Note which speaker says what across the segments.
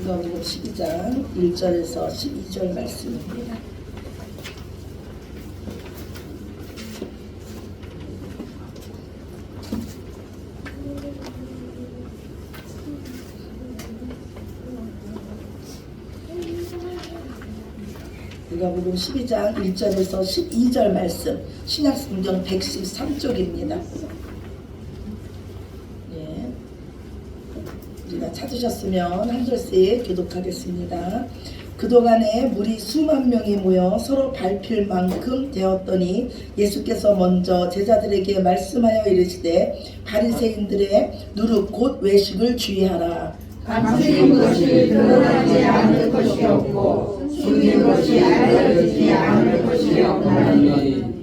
Speaker 1: 누가복음 12장 1절에서 12절 말씀입니다. 누가복음 12장 1절에서 12절 말씀, 신약성경 113쪽입니다. 우리가 찾으셨으면 한 절씩 교독하겠습니다. 그동안에 무리 수만 명이 모여 서로 밟힐 만큼 되었더니 예수께서 먼저 제자들에게 말씀하여 이르시되 바리새인들의 누룩 곧 외식을 주의하라.
Speaker 2: 감추인 것이 드러나지 않을 것이 없고 숨긴 것이 알려지지 않을 것이 없나니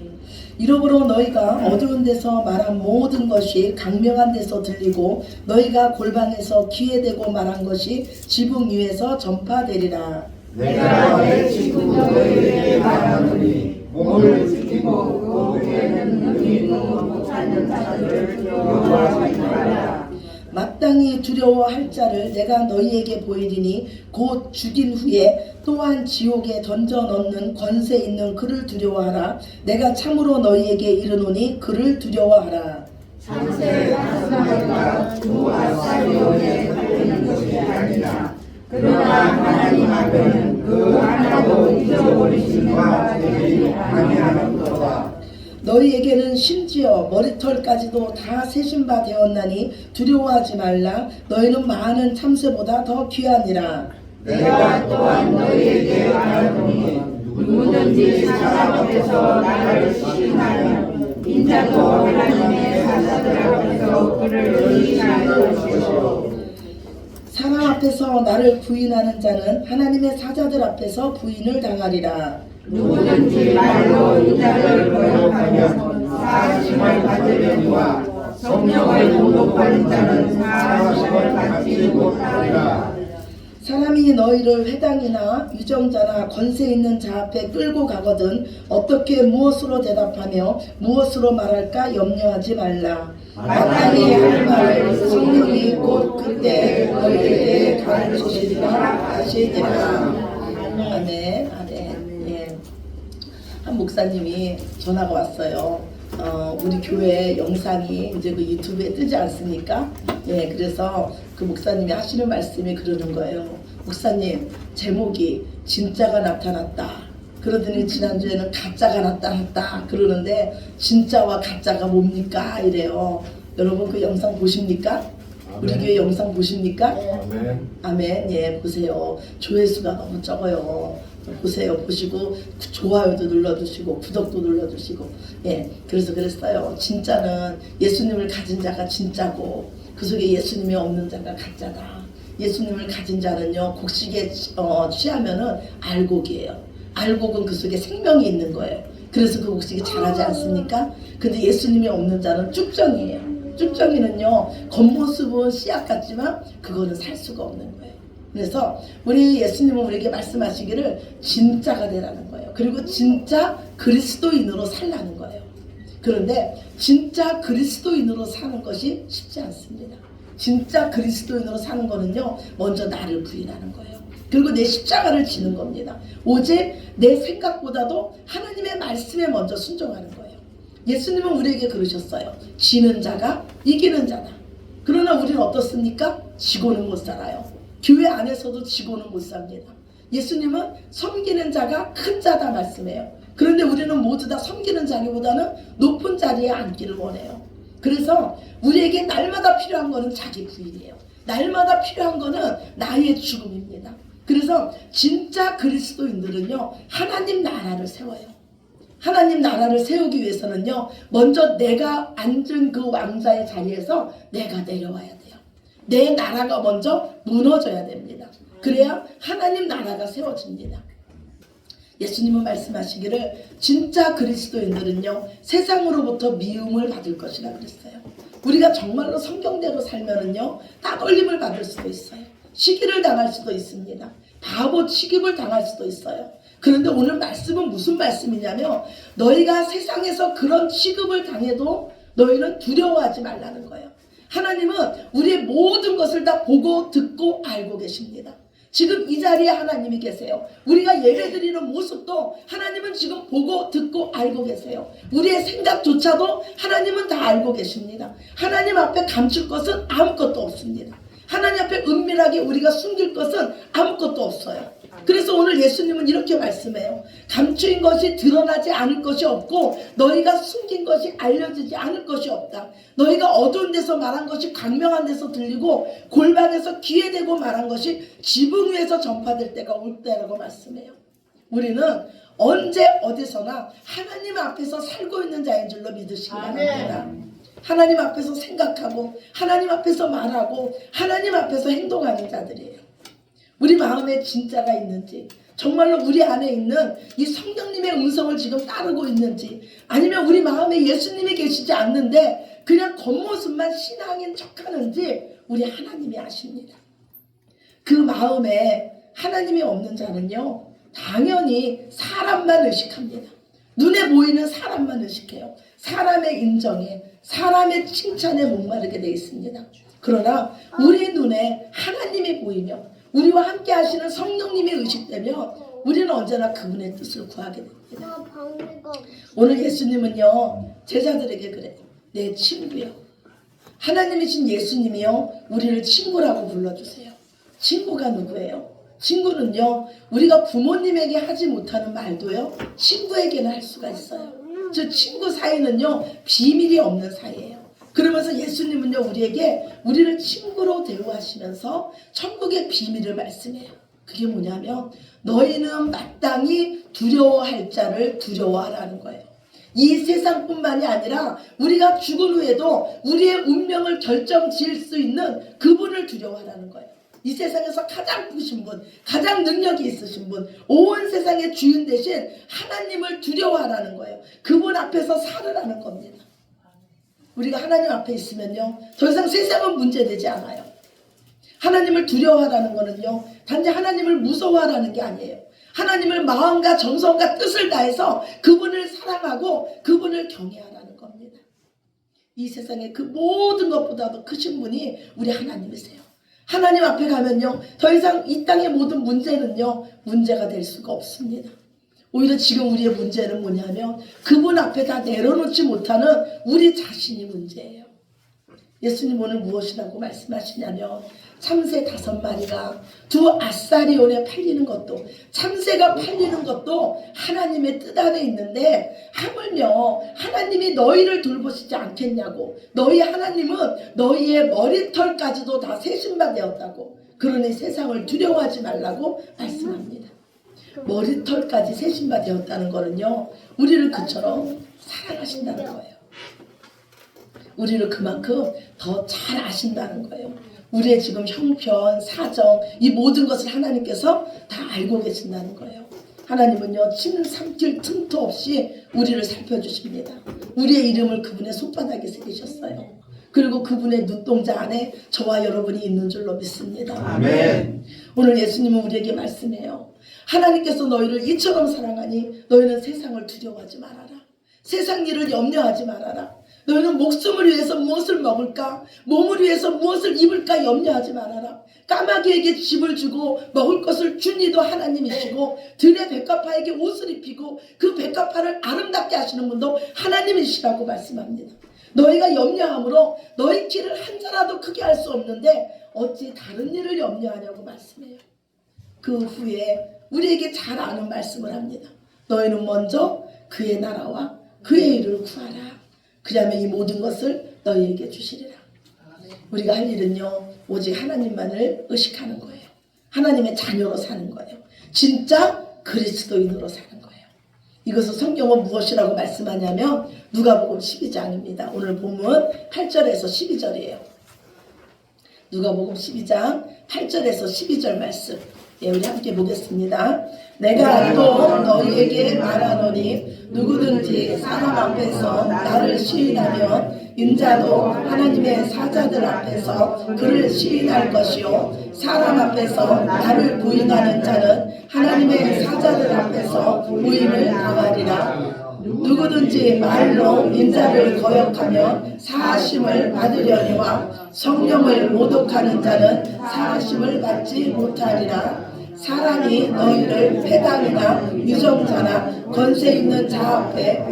Speaker 1: 이러므로 너희가 어두운 데서 말한 모든 것이 강명한 데서 들리고 너희가 골방에서 귀에 대고 말한 것이 지붕 위에서 전파되리라.
Speaker 2: 내가 내 지금 너희에게 말하노니 몸을 지키고 그 후에는 능히 못하는 자들을 두려워하지 말라.
Speaker 1: 마땅히 두려워할 자를 내가 너희에게 보이리니 곧 죽인 후에 또한 지옥에 던져 넣는 권세 있는 그를 두려워하라. 내가 참으로 너희에게 이르노니 그를 두려워하라.
Speaker 2: 참새 아스마리가 두 아사리온에 팔리는 것이 아니라 그러나 하나님 앞에는 그 하나도 잊어버리시는 바 되지 아니하는도다.
Speaker 1: 너희에게는 심지어 머리털까지도 다 세신 바 되었나니 두려워하지 말라. 너희는 많은 참새보다 더 귀하니라.
Speaker 2: 내가 또한 너희에게 말하노니 누구든지 사람 앞에서 나를 시인하면 인자도 하나님의 사자들 앞에서 그를 의인할 것이요
Speaker 1: 사람 앞에서 나를 부인하는 자는 하나님의 사자들 앞에서 부인을 당하리라.
Speaker 2: 누구든지 말로 인자를 거역하면 사하심을 받으려니와 성령을 모독하는 자는 사하심을 받지 못하리라.
Speaker 1: 사람이 너희를 회당이나 유정자나 권세 있는 자 앞에 끌고 가거든 어떻게 무엇으로 대답하며 무엇으로 말할까 염려하지 말라. 마땅히 할 말을 성령이 곧 그때 너희에게 가르치시리라 하시니라. 아멘. 아멘. 예. 한 목사님이 전화가 왔어요. 우리 교회 영상이 이제 그 유튜브에 뜨지 않습니까? 예, 그래서 그 목사님이 하시는 말씀이 그러는 거예요. 목사님, 제목이 진짜가 나타났다. 그러더니 지난주에는 가짜가 나타났다. 그러는데 진짜와 가짜가 뭡니까? 이래요. 여러분 그 영상 보십니까? 아멘. 우리 교회 영상 보십니까?
Speaker 3: 아멘.
Speaker 1: 아멘. 예, 보세요. 조회수가 너무 적어요. 보세요. 보시고 좋아요도 눌러주시고 구독도 눌러주시고. 예, 그래서 그랬어요. 진짜는 예수님을 가진 자가 진짜고 그 속에 예수님이 없는 자가 가짜다. 예수님을 가진 자는요 곡식에 취하면은 알곡이에요. 알곡은 그 속에 생명이 있는 거예요. 그래서 그 곡식이 자라지 않습니까? 근데 예수님이 없는 자는 쭉정이에요. 쭉정이는요 겉모습은 씨앗 같지만 그거는 살 수가 없는 거예요. 그래서 우리 예수님은 우리에게 말씀하시기를 진짜가 되라는 거예요. 그리고 진짜 그리스도인으로 살라는 거예요. 그런데 진짜 그리스도인으로 사는 것이 쉽지 않습니다. 진짜 그리스도인으로 사는 거는요 먼저 나를 부인하는 거예요. 그리고 내 십자가를 지는 겁니다. 오직 내 생각보다도 하나님의 말씀에 먼저 순종하는 거예요. 예수님은 우리에게 그러셨어요. 지는 자가 이기는 자다. 그러나 우리는 어떻습니까? 지고는 못 살아요. 교회 안에서도 지고는 못 삽니다. 예수님은 섬기는 자가 큰 자다 말씀해요. 그런데 우리는 모두 다 섬기는 자리보다는 높은 자리에 앉기를 원해요. 그래서 우리에게 날마다 필요한 거는 자기 부인이에요. 날마다 필요한 거는 나의 죽음입니다. 그래서 진짜 그리스도인들은요 하나님 나라를 세워요. 하나님 나라를 세우기 위해서는요 먼저 내가 앉은 그 왕자의 자리에서 내가 내려와야 돼요. 내 나라가 먼저 무너져야 됩니다. 그래야 하나님 나라가 세워집니다. 예수님은 말씀하시기를 진짜 그리스도인들은요 세상으로부터 미움을 받을 것이라 그랬어요. 우리가 정말로 성경대로 살면은요 따돌림을 받을 수도 있어요. 시기를 당할 수도 있습니다. 바보 취급을 당할 수도 있어요. 그런데 오늘 말씀은 무슨 말씀이냐면 너희가 세상에서 그런 취급을 당해도 너희는 두려워하지 말라는 거예요. 하나님은 우리의 모든 것을 다 보고 듣고 알고 계십니다. 지금 이 자리에 하나님이 계세요. 우리가 예배드리는 모습도 하나님은 지금 보고 듣고 알고 계세요. 우리의 생각조차도 하나님은 다 알고 계십니다. 하나님 앞에 감출 것은 아무것도 없습니다. 하나님 앞에 은밀하게 우리가 숨길 것은 아무것도 없어요. 그래서 오늘 예수님은 이렇게 말씀해요. 감추인 것이 드러나지 않을 것이 없고 너희가 숨긴 것이 알려지지 않을 것이 없다. 너희가 어두운 데서 말한 것이 광명한 데서 들리고 골방에서 귀에 대고 말한 것이 지붕 위에서 전파될 때가 올 때라고 말씀해요. 우리는 언제 어디서나 하나님 앞에서 살고 있는 자인 줄로 믿으시기 바랍니다. 하나님 앞에서 생각하고 하나님 앞에서 말하고 하나님 앞에서 행동하는 자들이에요. 우리 마음에 진짜가 있는지, 정말로 우리 안에 있는 이 성령님의 음성을 지금 따르고 있는지, 아니면 우리 마음에 예수님이 계시지 않는데 그냥 겉모습만 신앙인 척하는지 우리 하나님이 아십니다. 그 마음에 하나님이 없는 자는요, 당연히 사람만 의식합니다. 눈에 보이는 사람만 의식해요. 사람의 인정에, 사람의 칭찬에 목마르게 되어 있습니다. 그러나 우리 눈에 하나님이 보이며 우리와 함께 하시는 성령님이 의식되면 우리는 언제나 그분의 뜻을 구하게 됩니다. 오늘 예수님은요, 제자들에게 그래요. 내 친구요. 하나님이신 예수님이요, 우리를 친구라고 불러주세요. 친구가 누구예요? 친구는요, 우리가 부모님에게 하지 못하는 말도요, 친구에게는 할 수가 있어요. 저 친구 사이는요, 비밀이 없는 사이예요. 그러면서 예수님은요, 우리를 친구로 대우하시면서 천국의 비밀을 말씀해요. 그게 뭐냐면 너희는 마땅히 두려워할 자를 두려워하라는 거예요. 이 세상뿐만이 아니라 우리가 죽은 후에도 우리의 운명을 결정지을 수 있는 그분을 두려워하라는 거예요. 이 세상에서 가장 크신 분, 가장 능력이 있으신 분, 온 세상의 주인 대신 하나님을 두려워하라는 거예요. 그분 앞에서 살으라는 겁니다. 우리가 하나님 앞에 있으면요, 더 이상 세상은 문제되지 않아요. 하나님을 두려워하라는 거는요, 단지 하나님을 무서워하라는 게 아니에요. 하나님을 마음과 정성과 뜻을 다해서 그분을 사랑하고 그분을 경외하라는 겁니다. 이 세상의 그 모든 것보다도 크신 분이 우리 하나님이세요. 하나님 앞에 가면요, 더 이상 이 땅의 모든 문제는요, 문제가 될 수가 없습니다. 오히려 지금 우리의 문제는 뭐냐면 그분 앞에 다 내려놓지 못하는 우리 자신이 문제예요. 예수님 오늘 무엇이라고 말씀하시냐면 참새 5마리가 2아사리온에 팔리는 것도, 참새가 팔리는 것도 하나님의 뜻 안에 있는데 하물며 하나님이 너희를 돌보시지 않겠냐고. 너희 하나님은 너희의 머리털까지도 다 세신 바 되었다고. 그러니 세상을 두려워하지 말라고 말씀합니다. 머리털까지 세신 바 되었다는 거는요, 우리를 그처럼 사랑하신다는 거예요. 우리를 그만큼 더 잘 아신다는 거예요. 우리의 지금 형편, 사정, 이 모든 것을 하나님께서 다 알고 계신다는 거예요. 하나님은요, 침 삼킬 틈도 없이 우리를 살펴주십니다. 우리의 이름을 그분의 손바닥에 새기셨어요. 그리고 그분의 눈동자 안에 저와 여러분이 있는 줄로 믿습니다.
Speaker 2: 아멘.
Speaker 1: 오늘 예수님은 우리에게 말씀해요. 하나님께서 너희를 이처럼 사랑하니 너희는 세상을 두려워하지 말아라. 세상 일을 염려하지 말아라. 너희는 목숨을 위해서 무엇을 먹을까? 몸을 위해서 무엇을 입을까? 염려하지 말아라. 까마귀에게 집을 주고 먹을 것을 준 이도 하나님이시고 들의 백합화에게 옷을 입히고 그 백합화를 아름답게 하시는 분도 하나님이시라고 말씀합니다. 너희가 염려함으로 너희 길을 한 자라도 크게 할 수 없는데 어찌 다른 일을 염려하냐고 말씀해요. 그 후에 우리에게 잘 아는 말씀을 합니다. 너희는 먼저 그의 나라와 그의 일을 구하라. 그러면 이 모든 것을 너희에게 주시리라. 우리가 할 일은요, 오직 하나님만을 의식하는 거예요. 하나님의 자녀로 사는 거예요. 진짜 그리스도인으로 사는 거예요. 이것을 성경은 무엇이라고 말씀하냐면 누가복음 12장입니다. 오늘 본문 8절에서 12절이에요. 누가복음 12장 8절에서 12절 말씀. 예, 우리 함께 보겠습니다. 내가 또 너희에게 말하노니 누구든지 사람 앞에서 나를 시인하면 인자도 하나님의 사자들 앞에서 그를 시인할 것이요 사람 앞에서 나를 부인하는 자는 하나님의 사자들 앞에서 부인을 당하리라. 누구든지 말로 인자를 거역하면 사하심을 받으려니와 성령을 모독하는 자는 사하심을 받지 못하리라. 사람이 너희를 회당이나 유정자나 권세 있는 자 앞에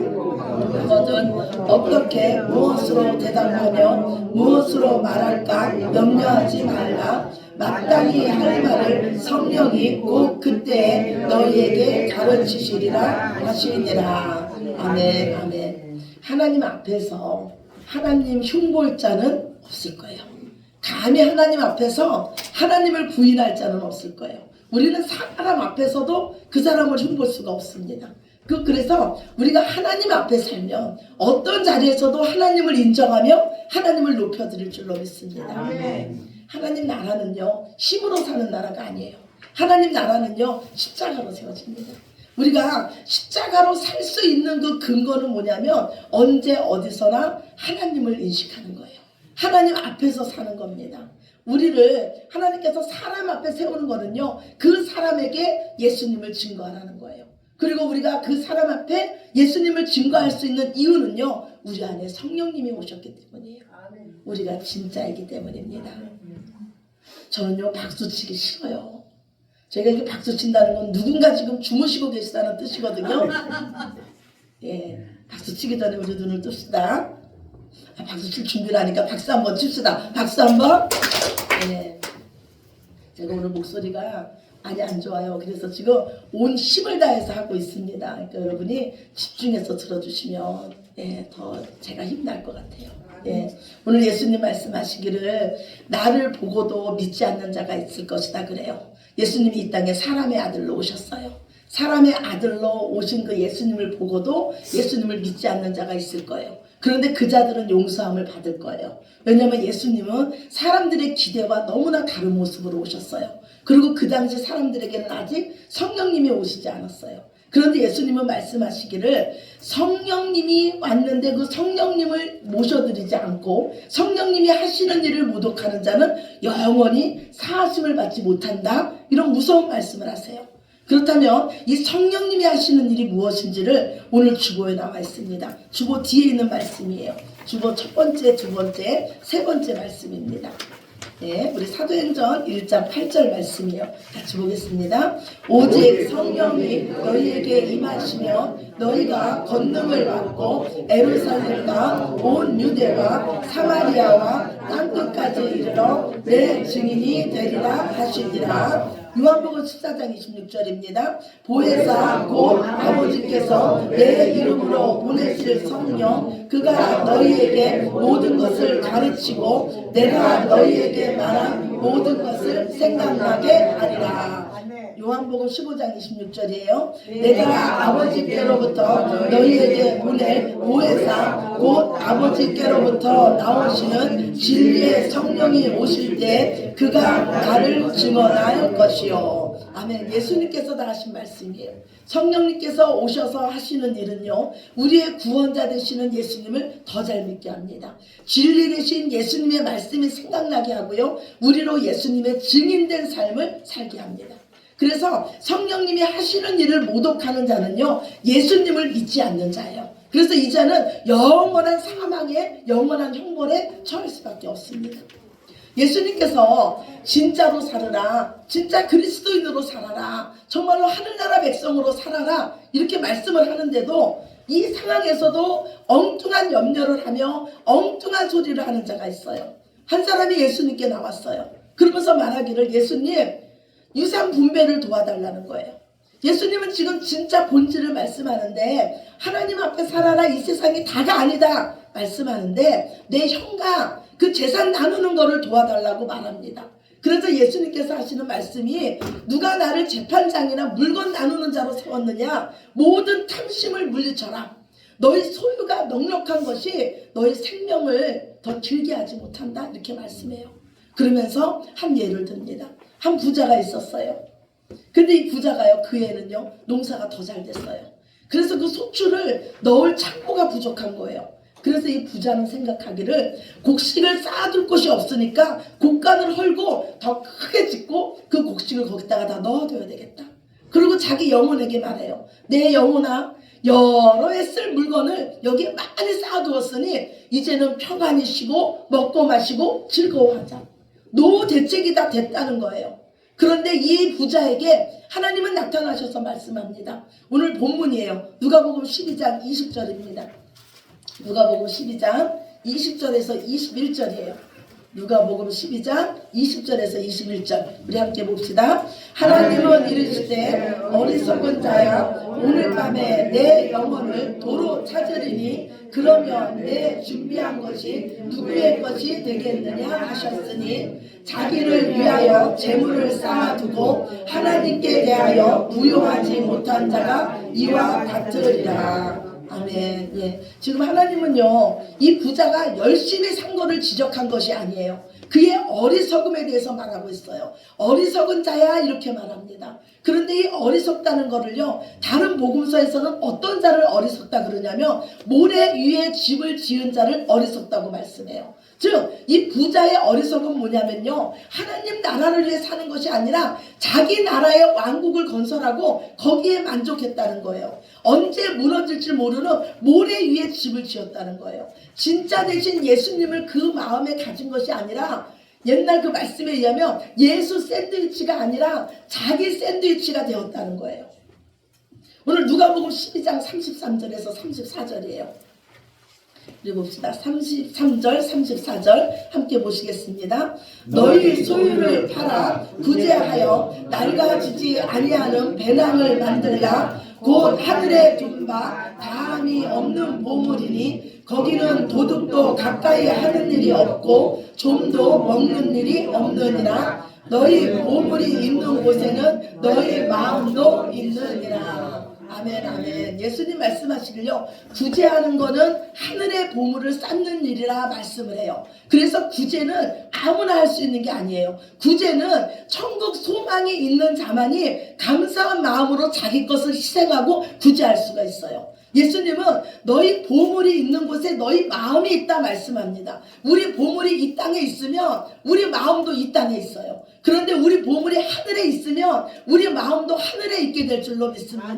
Speaker 1: 거든 어떻게 무엇으로 대답하며 무엇으로 말할까 염려하지 말라. 마땅히 할 말을 성령이 곧 그때에 너희에게 가르치시리라 하시니라. 아멘. 아멘. 하나님 앞에서 하나님 흉볼 자는 없을 거예요. 감히 하나님 앞에서 하나님을 부인할 자는 없을 거예요. 우리는 사람 앞에서도 그 사람을 흉볼 수가 없습니다. 그래서 우리가 하나님 앞에 살면 어떤 자리에서도 하나님을 인정하며 하나님을 높여드릴 줄로 믿습니다.
Speaker 2: 아멘.
Speaker 1: 하나님 나라는요 힘으로 사는 나라가 아니에요. 하나님 나라는요 십자가로 세워집니다. 우리가 십자가로 살 수 있는 그 근거는 뭐냐면 언제 어디서나 하나님을 인식하는 거예요. 하나님 앞에서 사는 겁니다. 우리를 하나님께서 사람 앞에 세우는 거는요 그 사람에게 예수님을 증거하라는 거예요. 그리고 우리가 그 사람 앞에 예수님을 증거할 수 있는 이유는요 우리 안에 성령님이 오셨기 때문이에요. 우리가 진짜이기 때문입니다. 저는요 박수 치기 싫어요. 제가 이렇게 박수 친다는 건 누군가 지금 주무시고 계시다는 뜻이거든요. 예, 박수 치기 전에 우리 눈을 뜹시다. 박수 칠 준비를 하니까 박수 한번 칩시다. 박수 한번. 예, 제가 오늘 목소리가 많이 안 좋아요. 그래서 지금 온 힘을 다해서 하고 있습니다. 그러니까 여러분이 집중해서 들어주시면 더 제가 힘날 것 같아요. 오늘 예수님 말씀하시기를 나를 보고도 믿지 않는 자가 있을 것이다 그래요. 예수님이 이 땅에 사람의 아들로 오셨어요. 사람의 아들로 오신 그 예수님을 보고도 예수님을 믿지 않는 자가 있을 거예요. 그런데 그 자들은 용서함을 받을 거예요. 왜냐하면 예수님은 사람들의 기대와 너무나 다른 모습으로 오셨어요. 그리고 그 당시 사람들에게는 아직 성령님이 오시지 않았어요. 그런데 예수님은 말씀하시기를 성령님이 왔는데 그 성령님을 모셔드리지 않고 성령님이 하시는 일을 모독하는 자는 영원히 사하심을 받지 못한다. 이런 무서운 말씀을 하세요. 그렇다면 이 성령님이 하시는 일이 무엇인지를 오늘 주보에 나와 있습니다. 주보 뒤에 있는 말씀이에요. 주보 첫 번째, 두 번째, 세 번째 말씀입니다. 우리 사도행전 1장 8절 말씀이에요. 같이 보겠습니다. 오직 성령이 너희에게 임하시며 너희가 권능을 받고 에루살렘과 온 유대와 사마리아와 땅끝까지 이르러 내 증인이 되리라 하시니라. 요한복음 14장 26절입니다. 보혜사 곧 아버지께서 내 이름으로 보내실 성령 그가 너희에게 모든 것을 가르치고 내가 너희에게 말한 모든 것을 생각나게 하리라. 요한복음 15장 26절이에요. 내가 아버지께로부터 너희에게 보낼 보혜사 곧 아버지께로부터 나오시는 진리의 성령이 오실 때 그가 나를 증언할 것이요. 아멘. 예수님께서 다 하신 말씀이에요. 성령님께서 오셔서 하시는 일은요 우리의 구원자 되시는 예수님을 더 잘 믿게 합니다. 진리 되신 예수님의 말씀이 생각나게 하고요 우리로 예수님의 증인된 삶을 살게 합니다. 그래서 성령님이 하시는 일을 모독하는 자는요 예수님을 믿지 않는 자예요. 그래서 이 자는 영원한 사망에 영원한 형벌에 처할 수밖에 없습니다. 예수님께서 진짜로 살아라, 진짜 그리스도인으로 살아라, 정말로 하늘나라 백성으로 살아라 이렇게 말씀을 하는데도 이 상황에서도 엉뚱한 염려를 하며 엉뚱한 소리를 하는 자가 있어요. 한 사람이 예수님께 나왔어요. 그러면서 말하기를 예수님 유산 분배를 도와달라는 거예요. 예수님은 지금 진짜 본질을 말씀하는데 하나님 앞에 살아라 이 세상이 다가 아니다 말씀하는데 내 형과 그 재산 나누는 거를 도와달라고 말합니다. 그래서 예수님께서 하시는 말씀이 누가 나를 재판장이나 물건 나누는 자로 세웠느냐 모든 탐심을 물리쳐라. 너희 소유가 넉넉한 것이 너희 생명을 더 길게 하지 못한다 이렇게 말씀해요. 그러면서 한 예를 듭니다. 한 부자가 있었어요. 근데 이 부자가요 그 해는요 농사가 더 잘 됐어요. 그래서 그 소출을 넣을 창고가 부족한 거예요. 그래서 이 부자는 생각하기를 곡식을 쌓아둘 곳이 없으니까 곡간을 헐고 더 크게 짓고 그 곡식을 거기다가 다 넣어둬야 되겠다. 그리고 자기 영혼에게 말해요. 내 영혼아 여러 해 쓸 물건을 여기에 많이 쌓아두었으니 이제는 평안히 쉬고 먹고 마시고 즐거워하자. 노대책이 다 됐다는 거예요. 그런데 이 부자에게 하나님은 나타나셔서 말씀합니다. 오늘 본문이에요. 누가복음 12장 20절입니다. 누가복음 12장 20절에서 21절이에요. 누가복음 12장 20절에서 21절 우리 함께 봅시다. 하나님은 이르시되 어리석은 자야 오늘 밤에 내 영혼을 도로 찾으리니 그러면 내 준비한 것이 누구의 것이 되겠느냐 하셨으니 자기를 위하여 재물을 쌓아두고 하나님께 대하여 부요하지 못한 자가 이와 같으리라. 아멘. 예. 지금 하나님은요, 이 부자가 열심히 산 거를 지적한 것이 아니에요. 그의 어리석음에 대해서 말하고 있어요. 어리석은 자야 이렇게 말합니다. 그런데 이 어리석다는 거를요, 다른 복음서에서는 어떤 자를 어리석다 그러냐면 모래 위에 집을 지은 자를 어리석다고 말씀해요. 즉 이 부자의 어리석은 뭐냐면요, 하나님 나라를 위해 사는 것이 아니라 자기 나라의 왕국을 건설하고 거기에 만족했다는 거예요. 언제 무너질지 모르는 모래 위에 집을 지었다는 거예요. 진짜 되신 예수님을 그 마음에 가진 것이 아니라 옛날 그 말씀에 의하면 예수 샌드위치가 아니라 자기 샌드위치가 되었다는 거예요. 오늘 누가복음 12장 33절에서 34절이에요. 우리 봅시다. 33절 34절 함께 보시겠습니다. 너희 소유를 팔아 구제하여 낡아지지 아니하는 배낭을 만들라. 곧 하늘에 둔 바 다함이 없는 보물이니 거기는 도둑도 가까이 하는 일이 없고 좀도 먹는 일이 없느니라. 너희 보물이 있는 곳에는 너희 마음도 있느니라. 아멘 아멘. 예수님 말씀하시길요, 구제하는 거는 하늘의 보물을 쌓는 일이라 말씀을 해요. 그래서 구제는 아무나 할 수 있는 게 아니에요. 구제는 천국 소망이 있는 자만이 감사한 마음으로 자기 것을 희생하고 구제할 수가 있어요. 예수님은 너희 보물이 있는 곳에 너희 마음이 있다 말씀합니다. 우리 보물이 이 땅에 있으면 우리 마음도 이 땅에 있어요. 그런데 우리 보물이 하늘에 있으면 우리 마음도 하늘에 있게 될 줄로 믿습니다.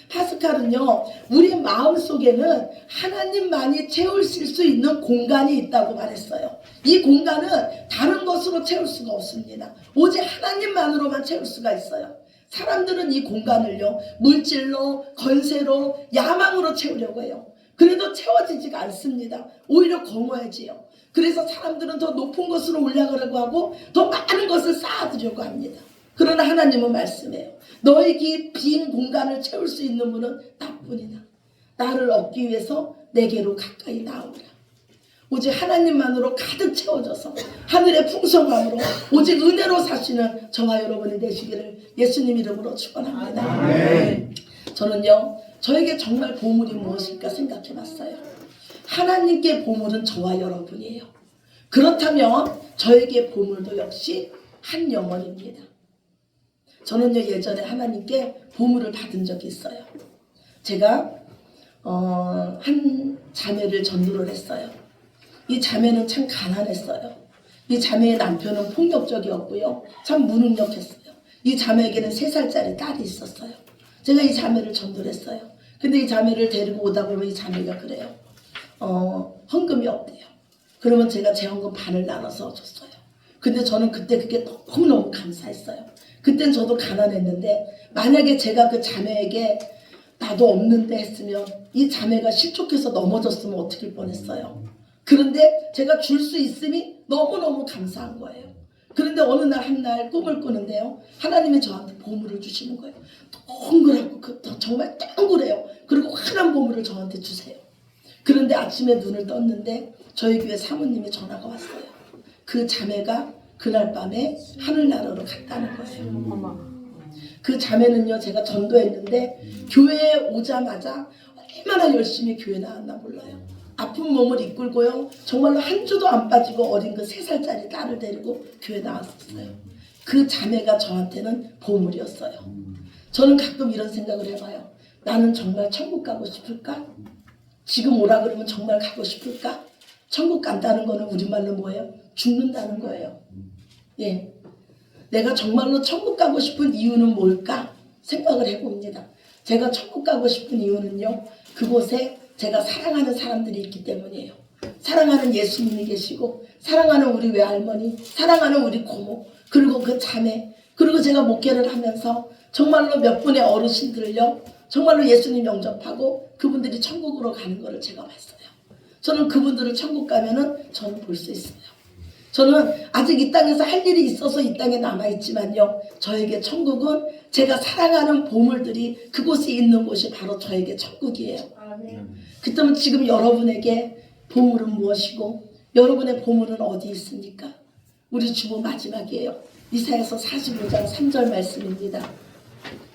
Speaker 1: 파스칼은요, 우리 마음 속에는 하나님만이 채우실 수 있는 공간이 있다고 말했어요. 이 공간은 다른 것으로 채울 수가 없습니다. 오직 하나님만으로만 채울 수가 있어요. 사람들은 이 공간을요, 물질로, 건세로, 야망으로 채우려고 해요. 그래도 채워지지가 않습니다. 오히려 공허해지요. 그래서 사람들은 더 높은 것으로 올라가려고 하고 더 많은 것을 쌓아두려고 합니다. 그러나 하나님은 말씀해요. 너희 빈 공간을 채울 수 있는 분은 나뿐이다. 나를 얻기 위해서 내게로 가까이 나오라. 오직 하나님만으로 가득 채워져서 하늘의 풍성함으로 오직 은혜로 사시는 저와 여러분이 되시기를 예수님 이름으로 축원합니다. 저는요, 저에게 정말 보물이 무엇일까 생각해 봤어요. 하나님께 보물은 저와 여러분이에요. 그렇다면 저에게 보물도 역시 한 영혼입니다. 저는요, 예전에 하나님께 보물을 받은 적이 있어요. 제가 한 자매를 전도를 했어요. 이 자매는 참 가난했어요. 이 자매의 남편은 폭력적이었고요, 참 무능력했어요. 이 자매에게는 3살짜리 딸이 있었어요. 제가 이 자매를 전도를 했어요. 근데 이 자매를 데리고 오다 보면 이 자매가 그래요. 헌금이 없대요. 그러면 제가 제 헌금 반을 나눠서 줬어요. 근데 저는 그때 그게 너무너무 감사했어요. 그땐 저도 가난했는데 만약에 제가 그 자매에게 나도 없는데 했으면 이 자매가 실족해서 넘어졌으면 어떻게 할 뻔했어요. 그런데 제가 줄 수 있음이 너무너무 감사한 거예요. 그런데 어느 날 한 날 꿈을 꾸는데요, 하나님이 저한테 보물을 주시는 거예요. 동그랗고 정말 동그래요. 그리고 환한 보물을 저한테 주세요. 그런데 아침에 눈을 떴는데 저희 교회 사모님이 전화가 왔어요. 그 자매가 그날 밤에 하늘나라로 갔다는 거예요. 그 자매는요, 제가 전도했는데 교회에 오자마자 얼마나 열심히 교회 나왔나 몰라요. 아픈 몸을 이끌고요, 정말로 한 주도 안 빠지고 어린 그 3살짜리 딸을 데리고 교회 나왔었어요. 그 자매가 저한테는 보물이었어요. 저는 가끔 이런 생각을 해봐요. 나는 정말 천국 가고 싶을까? 지금 오라 그러면 정말 가고 싶을까? 천국 간다는 거는 우리말로 뭐예요? 죽는다는 거예요. 예, 내가 정말로 천국 가고 싶은 이유는 뭘까? 생각을 해봅니다. 제가 천국 가고 싶은 이유는요, 그곳에 제가 사랑하는 사람들이 있기 때문이에요. 사랑하는 예수님이 계시고, 사랑하는 우리 외할머니, 사랑하는 우리 고모, 그리고 그 자매, 그리고 제가 목회를 하면서 정말로 몇 분의 어르신들을요, 정말로 예수님 영접하고 그분들이 천국으로 가는 것을 제가 봤어요. 저는 그분들을 천국 가면은 저는 볼 수 있어요. 저는 아직 이 땅에서 할 일이 있어서 이 땅에 남아있지만요, 저에게 천국은 제가 사랑하는 보물들이 그곳에 있는 곳이 바로 저에게 천국이에요. 그렇다면 지금 여러분에게 보물은 무엇이고 여러분의 보물은 어디 있습니까? 우리 주보 마지막이에요. 이사야서 45장 3절 말씀입니다.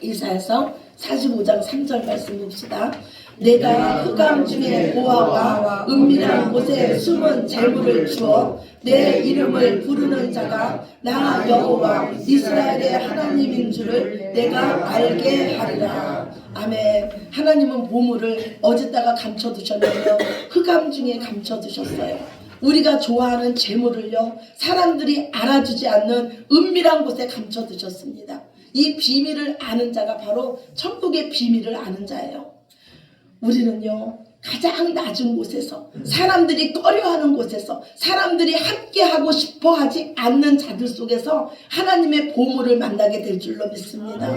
Speaker 1: 이사야서 45장 3절 말씀 봅시다. 내가 흑암 중에 보화와 은밀한 곳에 숨은 재물을 주어 내 이름을 부르는 자가 나 여호와 이스라엘의 하나님인 줄을 내가 알게 하리라. 아멘. 하나님은 보물을 어디다가 감춰두셨냐면 흑암 중에 감춰두셨어요. 우리가 좋아하는 재물을요, 사람들이 알아주지 않는 은밀한 곳에 감춰두셨습니다. 이 비밀을 아는 자가 바로 천국의 비밀을 아는 자예요. 우리는요, 가장 낮은 곳에서, 사람들이 꺼려하는 곳에서, 사람들이 함께하고 싶어 하지 않는 자들 속에서 하나님의 보물을 만나게 될 줄로 믿습니다.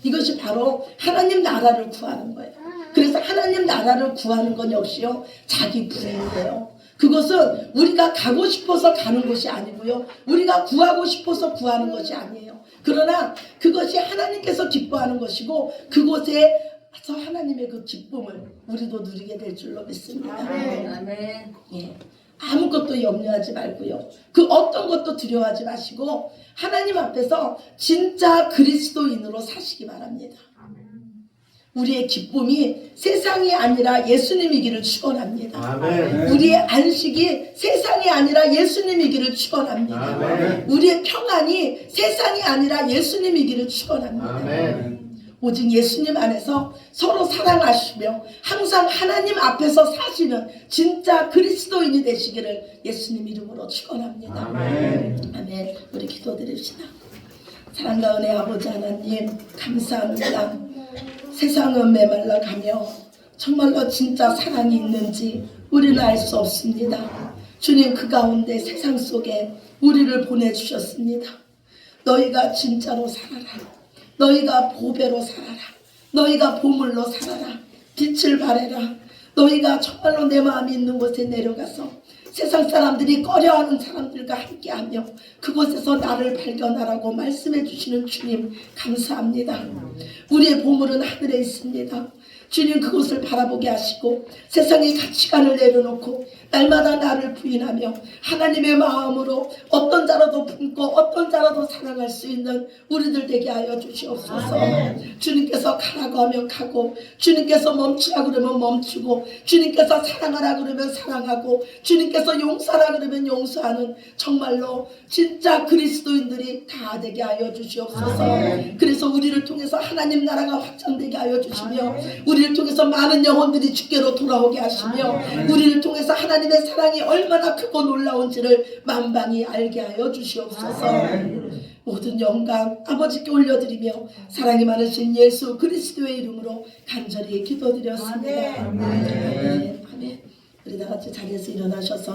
Speaker 1: 이것이 바로 하나님 나라를 구하는 거예요. 그래서 하나님 나라를 구하는 건 역시요, 자기 부인이에요. 그것은 우리가 가고 싶어서 가는 것이 아니고요, 우리가 구하고 싶어서 구하는 것이 아니에요. 그러나 그것이 하나님께서 기뻐하는 것이고, 그곳에서 하나님의 그 기쁨을 우리도 누리게 될 줄로 믿습니다.
Speaker 2: 아멘.
Speaker 1: 예. 아무것도 염려하지 말고요, 그 어떤 것도 두려워하지 마시고 하나님 앞에서 진짜 그리스도인으로 사시기 바랍니다. 우리의 기쁨이 세상이 아니라 예수님이기를 축원합니다.
Speaker 3: 아멘.
Speaker 1: 우리의 안식이 세상이 아니라 예수님이기를 축원합니다.
Speaker 3: 아멘.
Speaker 1: 우리의 평안이 세상이 아니라 예수님이기를 축원합니다.
Speaker 3: 아멘.
Speaker 1: 오직 예수님 안에서 서로 사랑하시며 항상 하나님 앞에서 사시는 진짜 그리스도인이 되시기를 예수님 이름으로 축원합니다.
Speaker 3: 아멘.
Speaker 1: 아멘. 우리 기도드립시다. 사랑과 은혜 아버지 하나님, 감사합니다. 세상은 메말라가며 정말로 진짜 사랑이 있는지 우리는 알 수 없습니다. 주님, 그 가운데 세상 속에 우리를 보내주셨습니다. 너희가 진짜로 살아라. 너희가 보배로 살아라. 너희가 보물로 살아라. 빛을 발해라. 너희가 정말로 내 마음이 있는 곳에 내려가서 세상 사람들이 꺼려하는 사람들과 함께하며 그곳에서 나를 발견하라고 말씀해 주시는 주님, 감사합니다. 우리의 보물은 하늘에 있습니다. 주님, 그곳을 바라보게 하시고 세상의 가치관을 내려놓고 날마다 나를 부인하며 하나님의 마음으로 어떤 자라도 품고 어떤 자라도 사랑할 수 있는 우리들 되게 하여 주시옵소서. 주님께서 가라고 하면 가고, 주님께서 멈추라 그러면 멈추고, 주님께서 사랑하라 그러면 사랑하고, 주님께서 용서하라 그러면 용서하는 정말로 진짜 그리스도인들이 다 되게 하여 주시옵소서. 그래서 우리를 통해서 하나님 나라가 확장되게 하여 주시며 우리를 통해서 많은 영혼들이 주께로 돌아오게 하시며 우리를 통해서 하나님의 사랑이 얼마나 크고 놀라운지를 만방이 알게 하여 주시옵소서. 모든 영광 아버지께 올려드리며 사랑이 많으신 예수 그리스도의 이름으로 간절히 기도드렸습니다. 아멘. 아멘. 우리 다 같이 자리에서 일어나셔서